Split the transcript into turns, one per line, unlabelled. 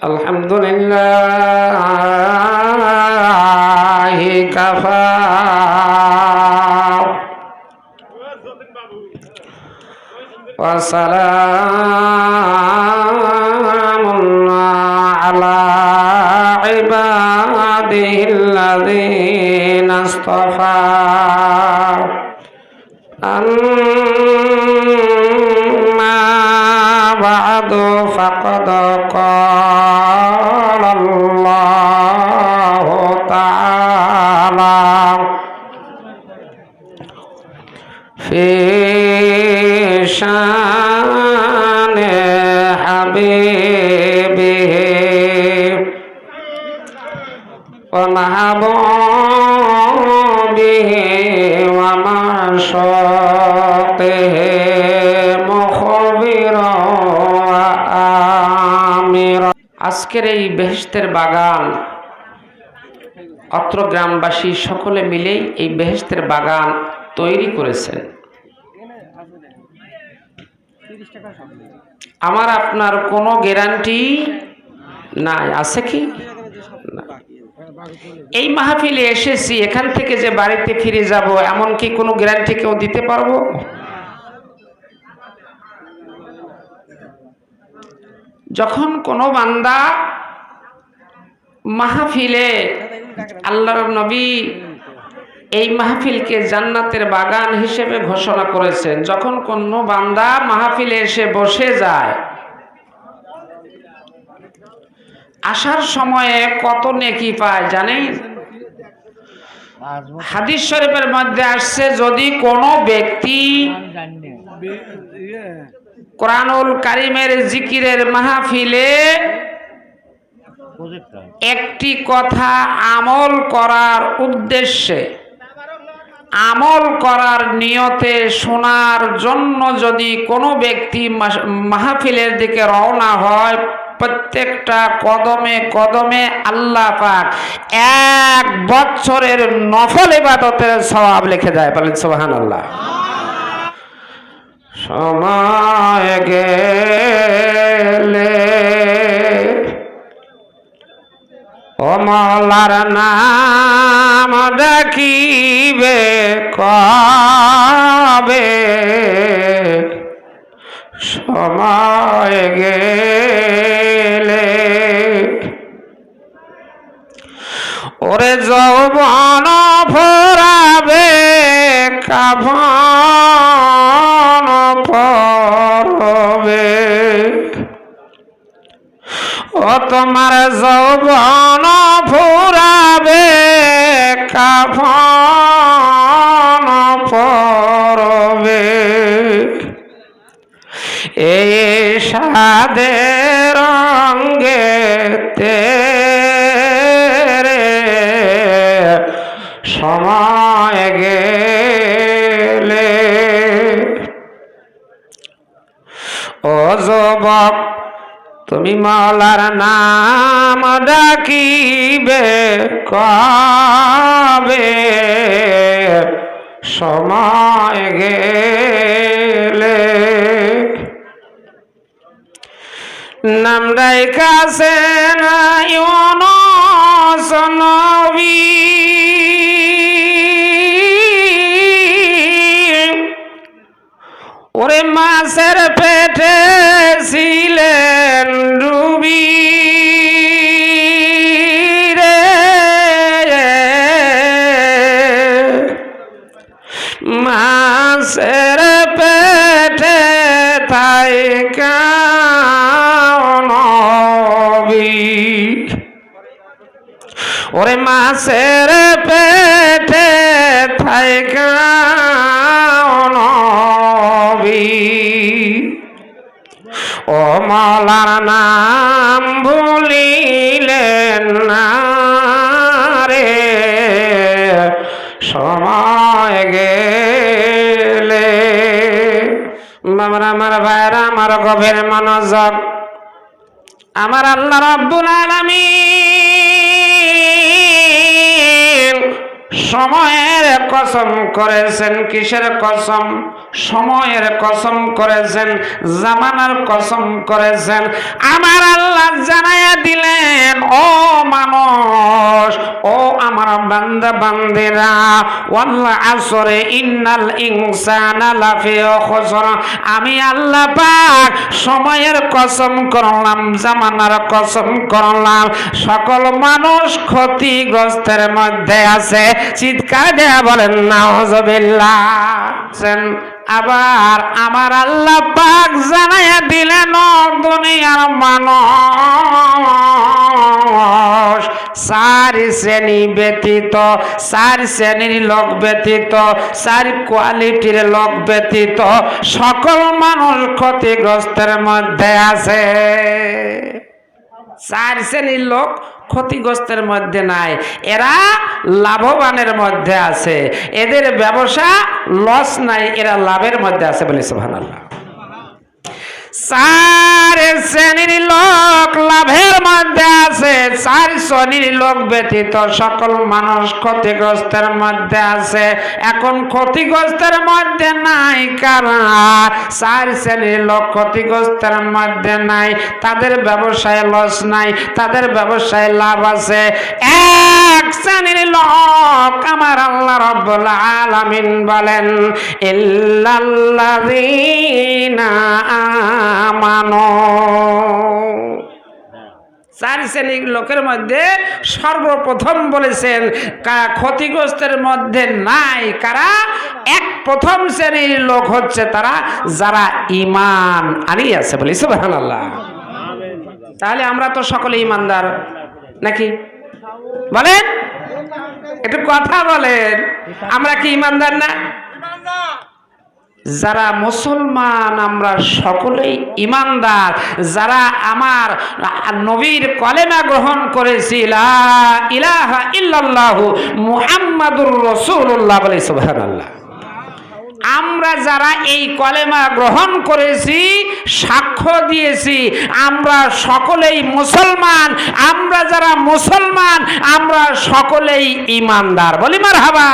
আলহামদুলিল্লাহি কাফা ওয়া সালামুন আলা ইবাদিহিল্লাযীনা ইসতাফা আম্মা বা'দু ফাকাদ ক্বালা আল্লাহু তাআলা ফি শানি হাবিবিহি ওয়া মাহবুবিহি ওয়া মাশাকিহি মুখবিরা ওয়া আমিরা। আজকের এই বেহেশতের বাগান অত্র গ্রামবাসী সকলে মিলেই এই বেহেশতের বাগান তৈরি করেছেন। আমার আপনার কোনো গ্যারান্টি নাই, আছে কি? এই মাহফিলে এসেছি, এখান থেকে যে বাড়িতে ফিরে যাব এমন কি কোনো গ্যারান্টি কেউ দিতে পারবো? যখন কোনো বান্দা মাহফিলে, আল্লাহর নবী এই মাহফিলকে জান্নাতের বাগান হিসেবে ঘোষণা করেছেন, যখন কোনো বান্দা মাহফিলে এসে বসে যায় আসার সময়ে কত নেকি পায় জানেন? হাদিস শরীফের মধ্যে আসছে, যদি কোনো ব্যক্তি কোরআনুল কারীমের জিকিরের মাহফিলে একটি কথা আমল করার উদ্দেশ্যে, আমল করার নিয়তে শোনার জন্য যদি কোনো ব্যক্তি মাহফিলের দিকে রওনা হয়, প্রত্যেকটা কদমে কদমে আল্লাহ পাক 1 বছরের নফল ইবাদতের সওয়াব লিখে দেয়। বলেন সুবহানাল্লাহ। সময় গেলে ও মওলার নাম ডাকিবে কবে, সময় গেলে ওরে যৌবন ফুরাবে কাফন পরবে, ও তোমার যৌবন ফুরাবে কাফন পরবে, এই সাদের রঙে তেরে সময় গেলে। ও যুবক, তুমি মাওলার নাম ডাকিবে কবে, সময় গেলে। নাম ডাইকাছেন ইউনুস নবী, ওরে মাছের পেটে ছিলেন ডুবি রে, মাছের পেটে থাইকা নবী, ওরে মাছের পেটে থাইকা নবী, ও মাওলার নাম ভুলিলেন না রে, সময় গেলে। আমার ভাইরা, আমার গভীর মনোযোগ, আমার আল্লাহ রাব্বুল আলামিন সময়ের কসম করেছেন। কিসের কসম? সময়ের কসম করেছেন, জামানার কসম করেছেন। আমার আল্লাহ জানায়া বান্দা বান্দিরা ওয়াল আসরে ইন্নাল ইনসানা লাফি খুসর আমি আল্লাহ পাক সময়ের কসম করলাম জামানার কসম করলাম সকল মানুষ ক্ষতিগ্রস্তের মধ্যে আছে চিৎকার দিয়ে বলেন নাউযুবিল্লাহ আবার আমার আল্লাহ পাক জানাইয়া দিলেন দুনিয়ার মানুষ চার শ্রেণী ব্যতীত চার শ্রেণীর লোক ব্যতীত চার কোয়ালিটির লোক ব্যতীত সকল মানুষ ক্ষতিগ্রস্তের মধ্যে আছে চার শ্রেণীর লোক ক্ষতিগ্রস্তের মধ্যে নাই এরা লাভবানের মধ্যে আছে এদের ব্যবসা লস নাই এরা লাভের মধ্যে আছে বলে সুবহানাল্লাহ চার শ্রেণীর লোক লাভের মধ্যে আছে চার শ্রেণীর লোক ব্যতীত সকল মানুষ ক্ষতিগ্রস্তের মধ্যে আছে এখন ক্ষতিগ্রস্তের মধ্যে নাই কারা চার শ্রেণীর লোক ক্ষতিগ্রস্তের মধ্যে নাই তাদের ব্যবসায় লস নাই তাদের ব্যবসায় লাভ আছে এক শ্রেণীর লোক আমার আল্লাহ রাব্বুল আলামিন বলেন ইল্লাল্লাযীনা আমানো চার শ্রেণীর লোকের মধ্যে সর্বপ্রথম বলেছেন ক্ষতিগ্রস্তের মধ্যে নাই কারা এক প্রথম শ্রেণীর লোক হচ্ছে তারা যারা ঈমান আনিয়ে আছে বলি সুবহানাল্লাহ তাহলে আমরা তো সকলে ঈমানদার নাকি বলেন একটু কথা বলেন আমরা কি ঈমানদার না যারা মুসলমান আমরা সকলেই ঈমানদার যারা আমার নবীর কলেমা গ্রহণ করেছি লা ইলাহা ইল্লাল্লাহু মুহাম্মাদুর রাসূলুল্লাহ বলে সুবহানাল্লাহ আমরা যারা এই কলেমা গ্রহণ করেছি সাক্ষ্য দিয়েছি আমরা সকলেই মুসলমান আমরা যারা মুসলমান আমরা সকলেই ঈমানদার বলি মারহাবা